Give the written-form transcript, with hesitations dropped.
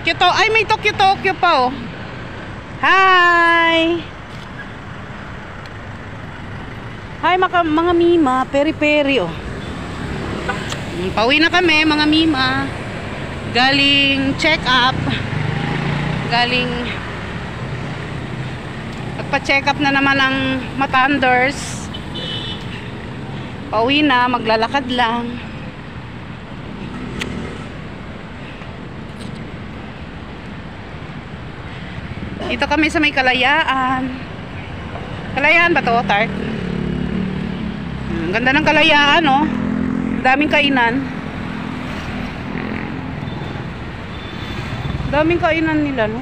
Tokyo to. Ay, may Tokyo pa oh. Hi! Hi mga mima, peri-peri oh. Pauwi na kami mga mima. Galing check up. Galing magpa-check up na naman ang matanders. Pauwi na, maglalakad lang. Dito kami sa may Kalayaan. Kalayaan ba to, Tart? Ganda ng Kalayaan, oh. Daming kainan. Daming kainan nila, no?